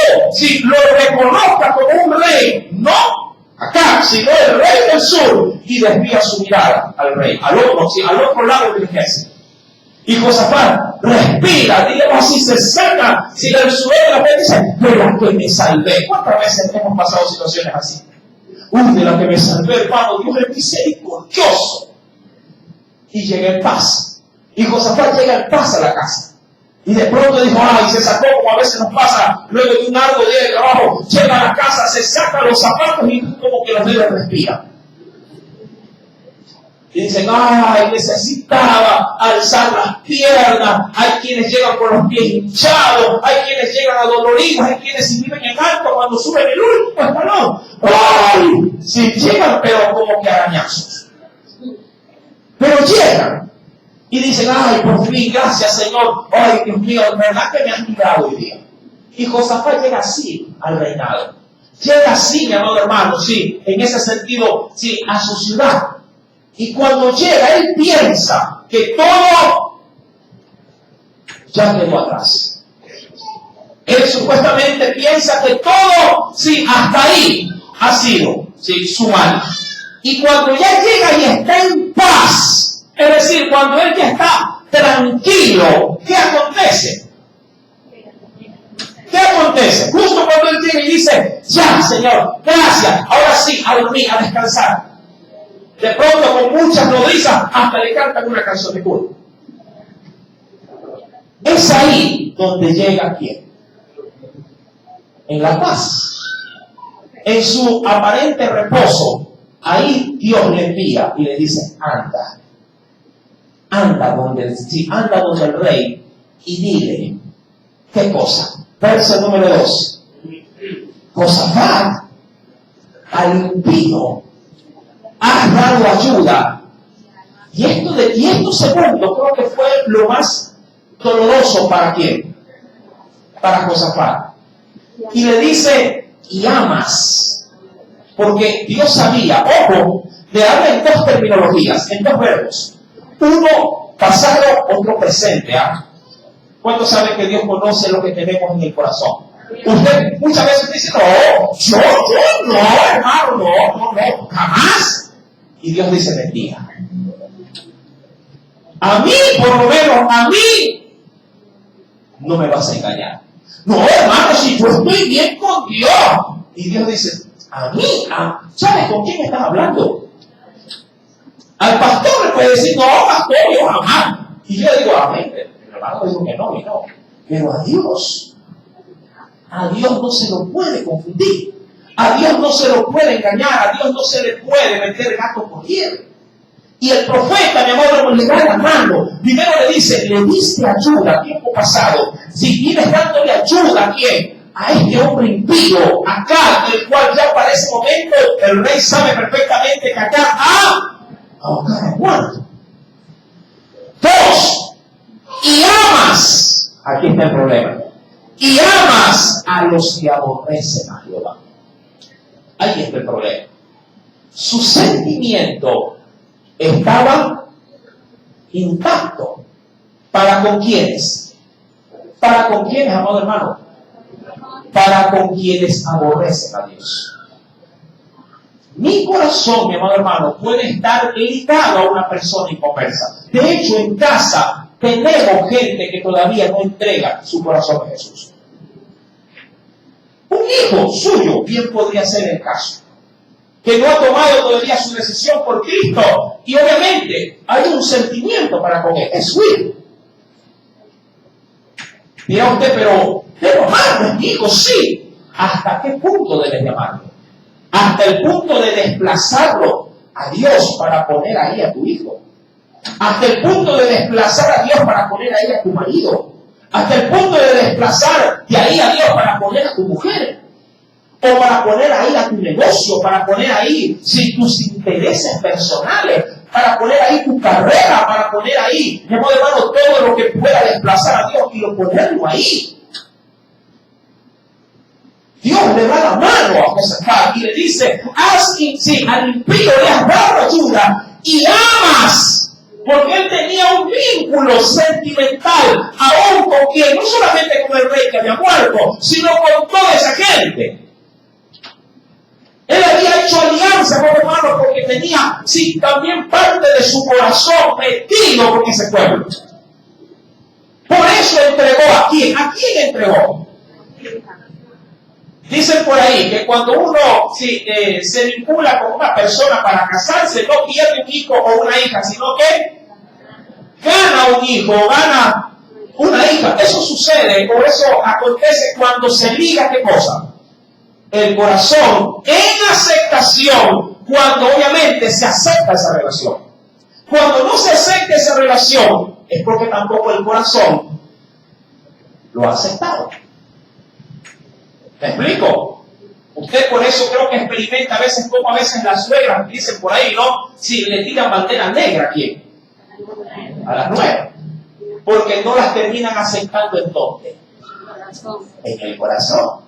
Speaker 1: lo reconozca como un rey, no acá, sino el rey del sur, y desvía su mirada al rey, al otro lado del ejército. Y Josafat respira, digamos así, se saca, si el sudor de la frente dice, de la que me salvé. ¿Cuántas veces hemos pasado situaciones así? De la que me salvé, hermano, Dios es misericordioso. Y llega en paz. Y Josafat llega en paz a la casa. Y de pronto dijo, ay, se sacó, como a veces nos pasa, luego de un arduo día de trabajo, llega a la casa, se saca los zapatos y como que los dedos respiran. Y dicen, ay, necesitaba alzar las piernas. Hay quienes llegan con los pies hinchados, hay quienes llegan adoloridos, hay quienes si viven en alto cuando suben el último escalón. Ay, si llegan, pero como que arañazos. Pero llegan. Y dicen, ay, por fin, gracias Señor. Ay, Dios mío, de verdad que me has librado hoy día. Y Josafat llega así al reinado. Llega así, mi amado hermano, sí, en ese sentido, sí, a su ciudad. Y cuando llega, él piensa que todo ya quedó atrás. Él supuestamente piensa que todo, sí, hasta ahí ha sido, sí, su mal. Y cuando ya llega y está en paz, es decir, cuando él ya está tranquilo, ¿qué acontece? ¿Qué acontece? Justo cuando él llega y dice, ya, Señor, gracias, ahora sí, a dormir, a descansar. De pronto, con muchas nodrizas, hasta le cantan una canción de culto. Es ahí donde llega ¿quién? En la paz. En su aparente reposo, ahí Dios le envía y le dice, anda. Anda donde el rey y dile, ¿qué cosa? Verso número 2. Josafat, al impío, has dado ayuda. Y esto segundo creo que fue lo más doloroso para quién? Para Josafat. Y le dice, y amas. Porque Dios sabía, ojo, le habla en dos terminologías, en dos verbos. Uno pasado, otro presente. ¿Ah? ¿Cuántos saben que Dios conoce lo que tenemos en el corazón? Usted muchas veces dice, no, yo no, hermano, no, jamás. Y Dios dice, mentira. A mí, por lo menos, a mí, no me vas a engañar. No, hermano, si yo estoy bien con Dios. Y Dios dice, a mí, ¿sabes con quién estás hablando? Al pastor le puede decir, no, pastor, yo jamás. Y yo digo, amén. El hermano dijo que no, y no. Pero a Dios no se lo puede confundir. A Dios no se lo puede engañar. A Dios no se le puede meter gato por liebre. Y el profeta, mi amor, le da la mano. Primero le dice, le diste ayuda, tiempo pasado. Si vienes dándole ayuda, ¿a quién? A este hombre impío, acá, el cual ya para ese momento el rey sabe perfectamente que acá ahora muerto. 2. Y amas. Aquí está el problema. Y amas a los que aborrecen a Jehová. Ahí está el problema. Su sentimiento estaba intacto. ¿Para con quiénes? ¿Para con quiénes, amado hermano? Para con quienes aborrecen a Dios. Mi corazón, mi amado hermano, puede estar ligado a una persona inconversa. De hecho, en casa tenemos gente que todavía no entrega su corazón a Jesús. Un hijo suyo bien podría ser el caso, que no ha tomado todavía su decisión por Cristo, y obviamente hay un sentimiento para con él, es su hijo. Dirá usted, pero debo amarlo, es mi hijo, sí. ¿Hasta qué punto debes de amarlo? Hasta el punto de desplazarlo a Dios para poner ahí a tu hijo. Hasta el punto de desplazar a Dios para poner ahí a tu marido. Hasta el punto de desplazar de ahí a Dios para poner a tu mujer. O para poner ahí a tu negocio, para poner ahí tus intereses personales, para poner ahí tu carrera, para poner ahí, mi amor hermano, todo lo que pueda desplazar a Dios y lo ponerlo ahí. Dios le da la mano a Josafat y le dice, al impío le has dado ayuda y amas, porque él tenía un vínculo sentimental aún con quien, no solamente con el rey que había muerto, sino con toda esa gente. Él había hecho alianza con hermano porque tenía, también parte de su corazón metido con ese pueblo. Por eso entregó ¿a quién? ¿A quién entregó? Dicen por ahí que cuando uno se vincula con una persona para casarse, no pierde un hijo o una hija, sino que gana un hijo, gana una hija. Eso sucede, o eso acontece cuando se liga, ¿qué cosa? El corazón en aceptación, cuando obviamente se acepta esa relación. Cuando no se acepta esa relación, es porque tampoco el corazón lo ha aceptado. ¿Me explico? Usted por eso creo que experimenta a veces como a veces las suegras dicen por ahí, ¿no? Si le tiran bandera negra, ¿quién? A las 9. Porque no las terminan aceptando en dónde. En el corazón.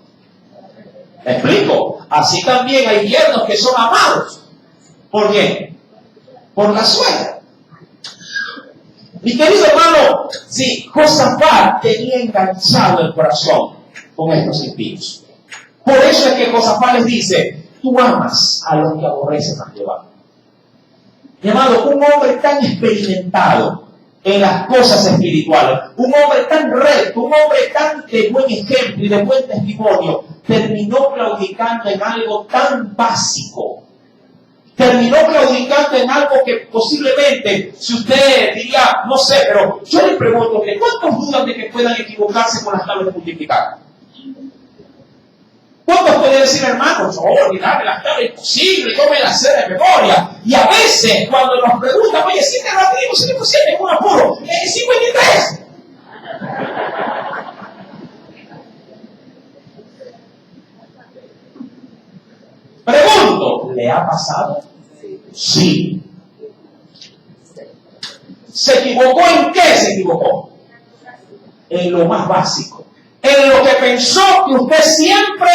Speaker 1: ¿Me explico? Así también hay yernos que son amados. ¿Por qué? Por la suegra. Mi querido hermano, sí, Josafat tenía enganchado el corazón con estos impíos. Por eso es que Josafat les dice: tú amas a los que aborrecen a Jehová. Mi amado, un hombre tan experimentado en las cosas espirituales, un hombre tan recto, un hombre tan de buen ejemplo y de buen testimonio, terminó claudicando en algo tan básico. Terminó claudicando en algo que posiblemente, si usted diría, no sé, pero yo le pregunto que ¿cuántos dudan de que puedan equivocarse con las tablas de multiplicar? ¿Cuántos pueden decir, hermano, yo olvidarme las tablas imposible, yo me las sé de memoria? Y a veces, cuando nos preguntan, oye, si te rapidito, si te pusiste en un apuro, 53. Pregunto, ¿le ha pasado? Sí. ¿Se equivocó en qué se equivocó? En lo más básico. En lo que pensó que usted siempre...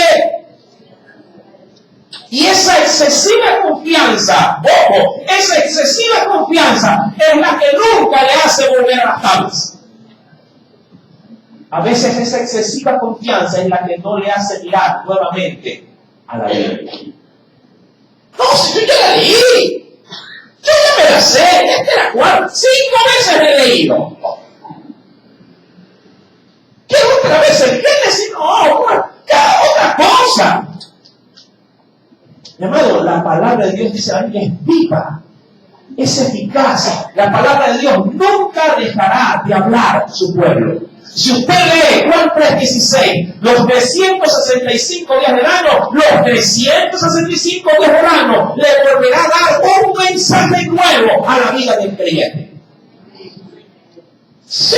Speaker 1: Y esa excesiva confianza, ojo, esa excesiva confianza es la que nunca le hace volver a las tablas. A veces esa excesiva confianza es la que no le hace mirar nuevamente a la Biblia. No, si yo ya la leí, yo ya me la sé, esta es la cual 5 veces la he leído. ¿Qué otra vez el Génesis? No, cada otra cosa. Mi amado, la palabra de Dios dice que es viva, es eficaz. La palabra de Dios nunca dejará de hablar a su pueblo. Si usted lee Juan 3:16, los 365 días del año, los 365 días del año le volverá a dar un mensaje nuevo a la vida del creyente. Sí.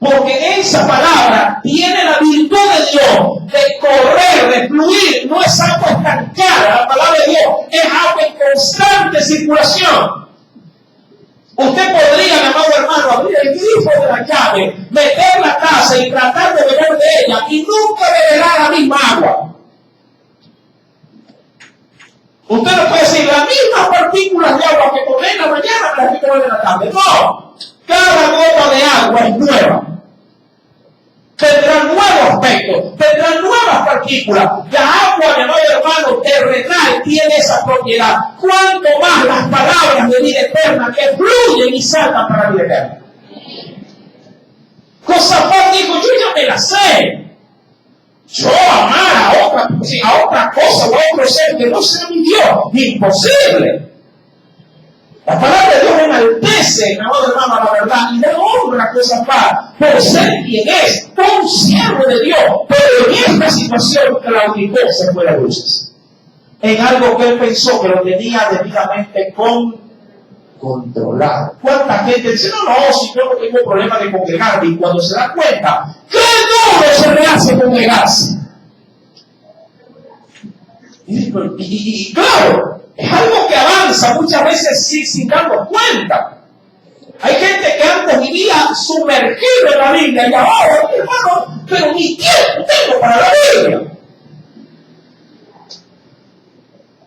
Speaker 1: Porque esa palabra tiene la virtud de Dios de correr, de fluir, no es agua estancada. La palabra de Dios es agua en constante circulación. Usted podría, mi amado hermano, abrir el grifo de la llave, meter la taza y tratar de beber de ella y nunca beberá la misma agua. Usted no puede decir las mismas partículas de agua que tomé en la mañana las que tomé en la tarde. No, cada gota de agua es nueva. Tendrá nuevos aspectos, tendrá nuevas partículas. La agua, mi amado hermano, terrenal tiene esa propiedad. Cuanto más las palabras de vida eterna que fluyen y saltan para la vida eterna. Josafat dijo, yo ya me la sé. Yo amar a otra cosa o a otro ser que no sea mi Dios. Imposible. La palabra de Dios enaltece, mi amado hermano, la verdad, y le honra a Josafat por ser quien es, un siervo de Dios, pero en esta situación claudicó, se fue de luces. En algo que él pensó que lo tenía debidamente controlado. ¿Cuánta gente dice, no, si yo no tengo problema de congregarme? Y cuando se da cuenta, ¿qué duro se le hace congregarse? Y claro, es algo que avanza muchas veces sin darnos cuenta. Hay gente que antes vivía sumergido en la Biblia y ahora, hermano, pero ni tiempo tengo para la Biblia.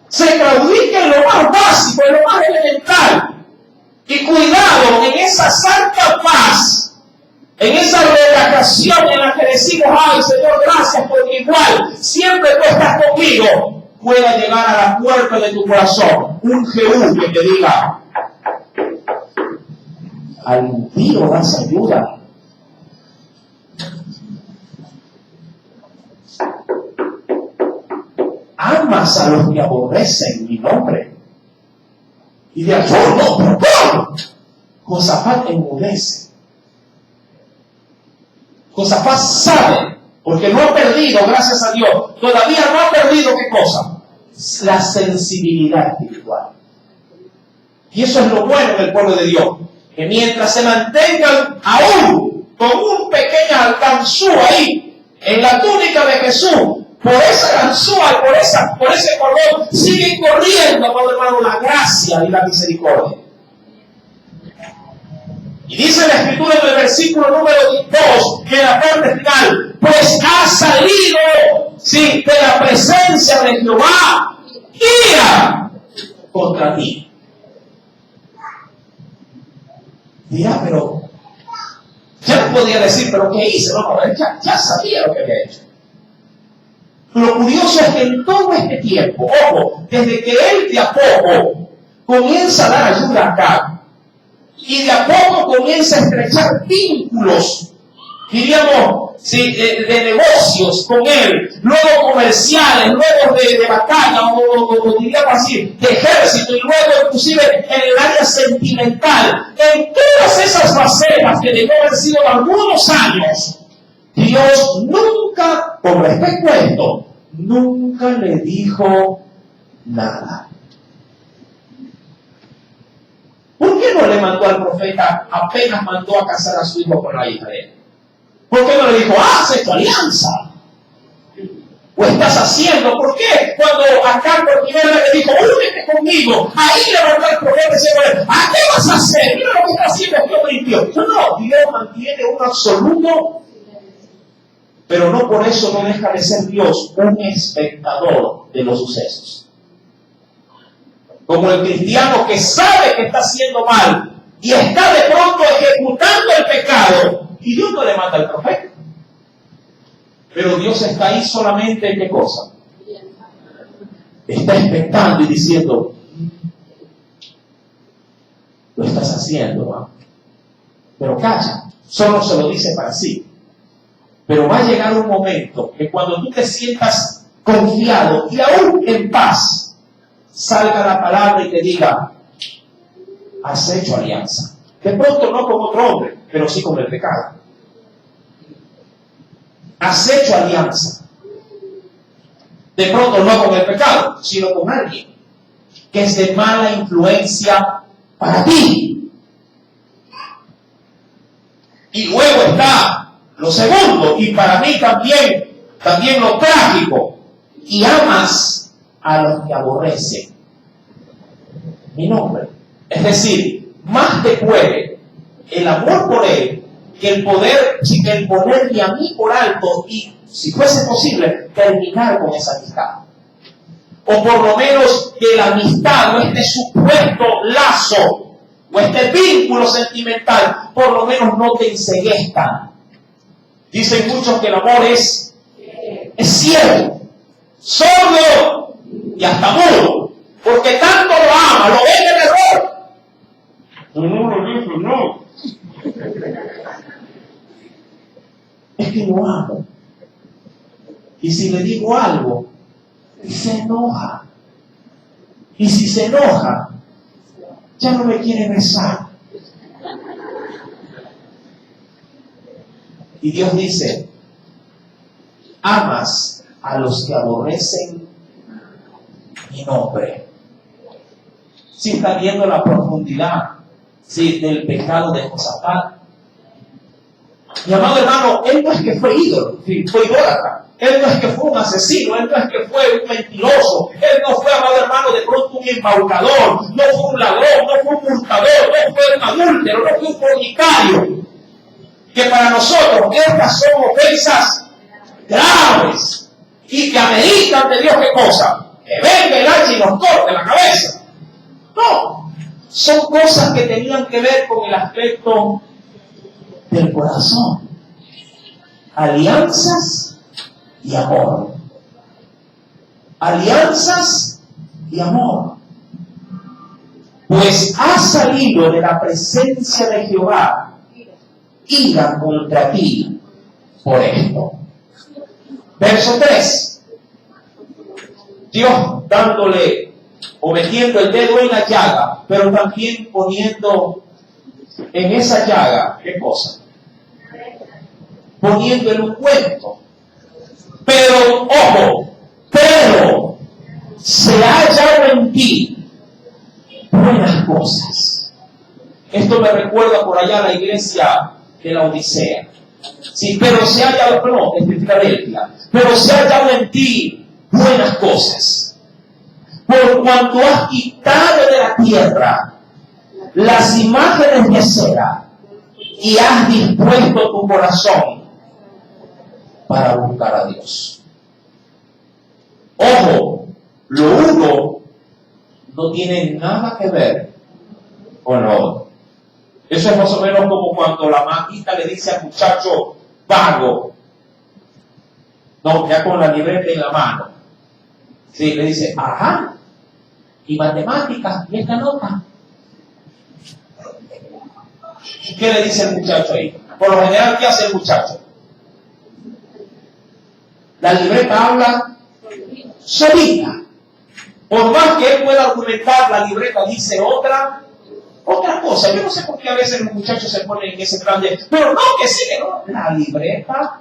Speaker 1: Se claudica en lo más básico, en lo más elemental. Y cuidado, en esa santa paz, en esa relajación en la que decimos, ay Señor, gracias porque igual siempre tú estás conmigo, pueda llegar a la puerta de tu corazón un Jehú que te diga, al impío das ayuda. Amas a los que aborrecen mi nombre. Y de yo no, perdón. Josafat enmudece. Josafat sabe, porque no ha perdido, gracias a Dios, todavía no ha perdido, ¿qué cosa? La sensibilidad espiritual. Y eso es lo bueno del pueblo de Dios, que mientras se mantengan aún con un pequeño alcanzú ahí, en la túnica de Jesús, por esa anzuela, por ese cordón, sigue corriendo, amado hermano, la gracia y la misericordia. Y dice la Escritura en el versículo número 2, que en la parte final, pues ha salido, sí, de la presencia de Jehová, ira contra ti. Dirá, pero ya no podía decir, pero ¿qué hice? No, ya sabía lo que había hecho. Lo curioso es que en todo este tiempo, ojo, desde que él de a poco comienza a dar ayuda acá, y de a poco comienza a estrechar vínculos, diríamos, sí, de negocios con él, luego comerciales, luego de batalla, o diríamos así, de ejército, y luego inclusive en el área sentimental. En todas esas facetas que debió haber sido algunos años, Dios nunca, con respecto a esto, nunca le dijo nada. ¿Por qué no le mandó al profeta apenas mandó a casar a su hijo con la hija de él? ¿Por qué no le dijo, has hecho alianza? ¿O estás haciendo? ¿Por qué? Cuando acá por primera vez le dijo, únete conmigo, ahí le mandó al profeta y dice, ¿a qué vas a hacer? Mira lo que está haciendo este hombre impío. No, Dios mantiene un absoluto, pero no por eso no deja de ser Dios un espectador de los sucesos. Como el cristiano que sabe que está haciendo mal y está de pronto ejecutando el pecado y Dios no le manda al profeta. Pero Dios está ahí solamente en qué cosa. Está expectando y diciendo, lo estás haciendo, ¿no? Pero calla, solo se lo dice para sí. Pero va a llegar un momento que cuando tú te sientas confiado y aún en paz, salga la palabra y te diga, has hecho alianza. De pronto no con otro hombre, pero sí con el pecado. Has hecho alianza. De pronto no con el pecado, sino con alguien que es de mala influencia para ti. Y luego está lo segundo, y para mí también lo trágico, y amas a los que aborrecen mi nombre. Es decir, más te puede el amor por él que el ponerme a mí por alto y, si fuese posible, terminar con esa amistad. O por lo menos que la amistad o este supuesto lazo o este vínculo sentimental por lo menos no te enceguezcan. Dicen muchos que el amor es ciego, sordo y hasta mudo, porque tanto lo ama, lo ve en el error. No. Es que lo amo. Y si le digo algo, se enoja. Y si se enoja, ya no me quiere besar. Y Dios dice, amas a los que aborrecen mi nombre. Si está viendo la profundidad, sí, del pecado de Josafat. Mi amado hermano, él no es que fue ídolo, fue idólatra. Él no es que fue un asesino, él no es que fue un mentiroso, él no fue, amado hermano, de pronto un embaucador, no fue un ladrón, no fue un hurtador, no fue un adúltero, no fue un fornicario. Que para nosotros estas son ofensas graves y que ameritan de Dios qué cosa, que venga el hacha y nos corte la cabeza. No, son cosas que tenían que ver con el aspecto del corazón, alianzas y amor, alianzas y amor. Pues ha salido de la presencia de Jehová ira contra ti por esto. Verso 3. Dios dándole o metiendo el dedo en la llaga, pero también poniendo en esa llaga, ¿qué cosa? Poniendo el ungüento. Pero, ojo, pero se ha hallado en ti buenas cosas. Esto me recuerda por allá a la iglesia de la Odisea. Sí, pero se ha hallado, no, en Filadelfia, pero se ha hallado en ti buenas cosas. Por cuanto has quitado de la tierra las imágenes de cera y has dispuesto tu corazón para buscar a Dios. Ojo, lo uno no tiene nada que ver con lo otro. Eso es más o menos como cuando la mamita le dice al muchacho vago, no, ya con la libreta en la mano, sí, le dice, ajá, y matemáticas, y esta nota. ¿Qué le dice el muchacho ahí? Por lo general, ¿qué hace el muchacho? La libreta habla solita. Por más que él pueda argumentar, la libreta dice otra cosa. Yo no sé por qué a veces los muchachos se ponen en ese plan de, pero no, que sí, que no. La libreta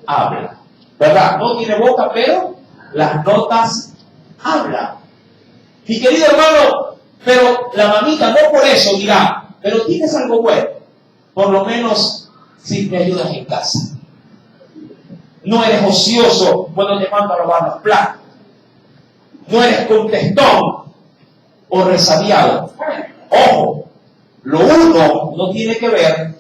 Speaker 1: habla, ¿verdad? No tiene boca, pero las notas hablan. Mi querido hermano, pero la mamita no por eso dirá, pero tienes algo bueno. Por lo menos si me ayudas en casa. No eres ocioso cuando te mando a lavar los platos. No eres contestón o resabiado. Ojo, lo uno no tiene que ver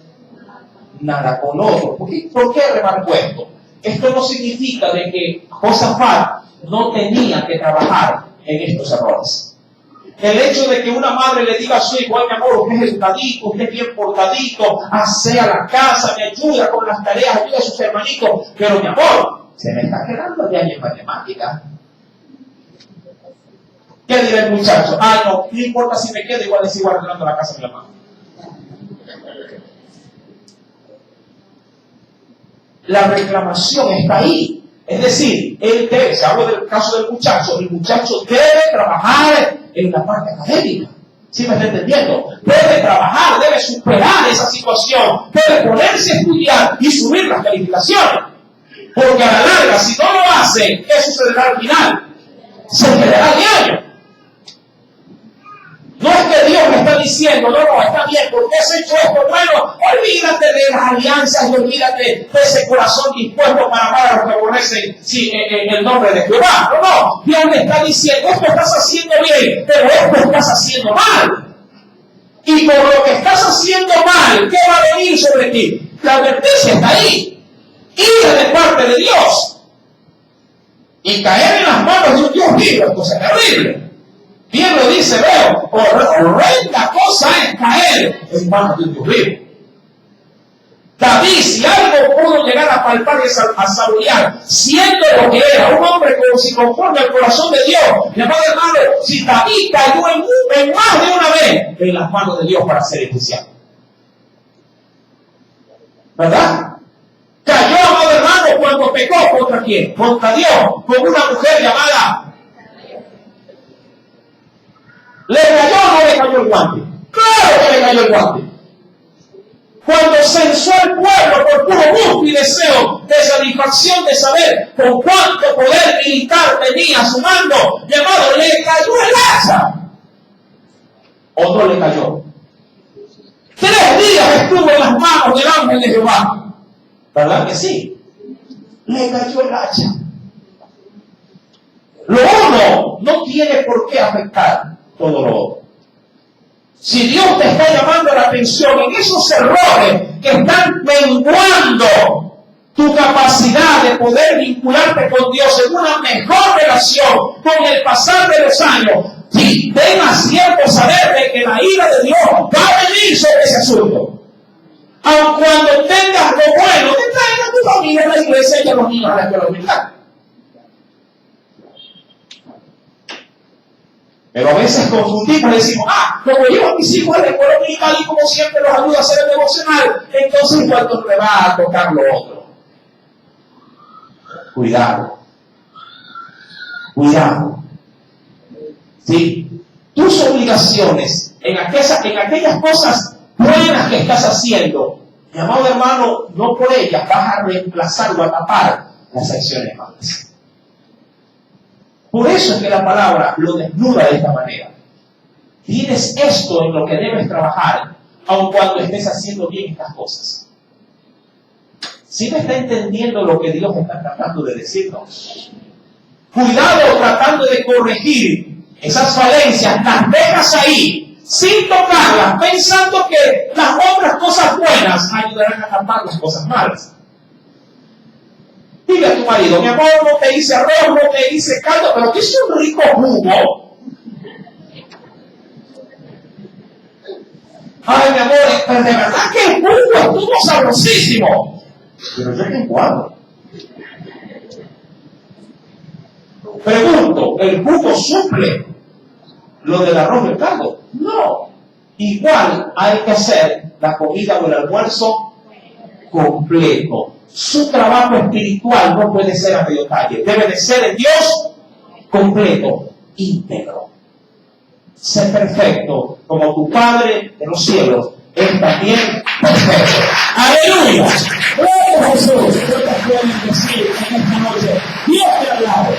Speaker 1: nada con lo otro. ¿Por qué remarco esto? Esto no significa de que Josafat no tenía que trabajar en estos errores. El hecho de que una madre le diga a su hijo, ay mi amor, usted es educadito, usted es bien portadito, hace a la casa, me ayuda con las tareas, ayuda a sus hermanitos, pero mi amor, se me está quedando de año en matemáticas. ¿Qué dirá el muchacho? Ay no importa si me quedo, igual le sigo arreglando la casa de mi mamá. La reclamación está ahí. Es decir, él debe, se habla del caso del muchacho, el muchacho debe trabajar en la parte académica. ¿Sí me está entendiendo? Debe trabajar, debe superar esa situación, debe ponerse a estudiar y subir las calificaciones. Porque a la larga, si no lo hace, ¿qué sucederá al final? Se quedará diario. No es que Dios me está diciendo, no, está bien, porque has hecho esto, bueno, olvídate de las alianzas y olvídate de ese corazón dispuesto para amar a los que aborrecen en el nombre de Jehová. No, Dios me está diciendo, esto estás haciendo bien, pero esto estás haciendo mal. Y por lo que estás haciendo mal, ¿qué va a venir sobre ti? La advertencia está ahí. Ira de parte de Dios. Y caer en las manos de un Dios vivo es cosa terrible. Bien lo dice, veo, horrenda cosa es caer en manos de un Dios vivo. David, si algo pudo llegar a palpar y a saborear, siendo lo que era, un hombre como si conforme al corazón de Dios, mi amado hermano, si David cayó en más de una vez en las manos de Dios para ser enjuiciado. ¿Verdad? Cayó, amado hermano, cuando pecó contra quién, contra Dios, con una mujer llamada. ¿Le cayó o no le cayó el guante? ¡Claro que le cayó el guante! Cuando censó al pueblo por puro gusto y deseo de satisfacción de saber con cuánto poder militar tenía a su mando, llamado, ¿le cayó el hacha? ¿O no le cayó? 3 días estuvo en las manos del ángel de Jehová. ¿Verdad que sí? Le cayó el hacha. Lo uno no tiene por qué afectar todo lo otro. Si Dios te está llamando la atención en esos errores que están menguando tu capacidad de poder vincularte con Dios en una mejor relación con el pasar de los años, si tengas tiempo saber de que la ira de Dios va a venir sobre ese asunto. Aun cuando tengas lo bueno, te traigan a tu familia a la iglesia y a los niños a la escuela militar. Pero a veces confundimos y decimos, como llevo a mis hijos a la escuela militar y como siempre los ayudo a hacer el devocional, entonces cuando me va a tocar lo otro. Cuidado. Cuidado. ¿Sí? Tus obligaciones en aquellas cosas buenas que estás haciendo, mi amado hermano, no por ellas vas a reemplazar o a tapar las acciones malas. Por eso es que la palabra lo desnuda de esta manera. Tienes esto en lo que debes trabajar, aun cuando estés haciendo bien estas cosas. ¿Sí me está entendiendo lo que Dios está tratando de decirnos? Cuidado tratando de corregir esas falencias, las dejas ahí, sin tocarlas, pensando que las otras cosas buenas ayudarán a tapar las cosas malas. Dile a tu marido, mi amor, no te hice arroz, no te hice caldo, pero te hice un rico jugo. Ay, mi amor, pero de verdad que el jugo estuvo sabrosísimo. Pero yo en cuando. Pregunto, ¿el jugo suple lo del arroz y el caldo? No. Igual hay que hacer la comida o el almuerzo completo. Su trabajo espiritual no puede ser a medio calle. Debe de ser en Dios completo, íntegro. Sé perfecto, como tu Padre de los cielos es también perfecto. ¡Aleluya! ¡Gloria a Jesús! Yo te puedo decir en esta noche, Dios te ha hablado.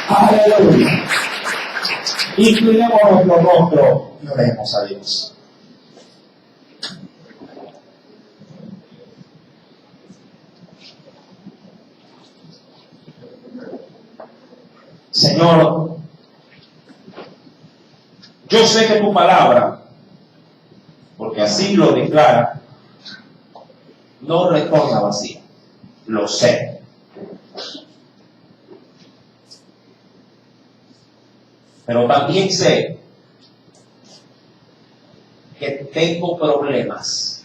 Speaker 1: ¡Aleluya! Inclinemos nuestro rostro y oremos a Dios. Señor, yo sé que tu palabra, porque así lo declara, no retorna vacía. Lo sé. Pero también sé que tengo problemas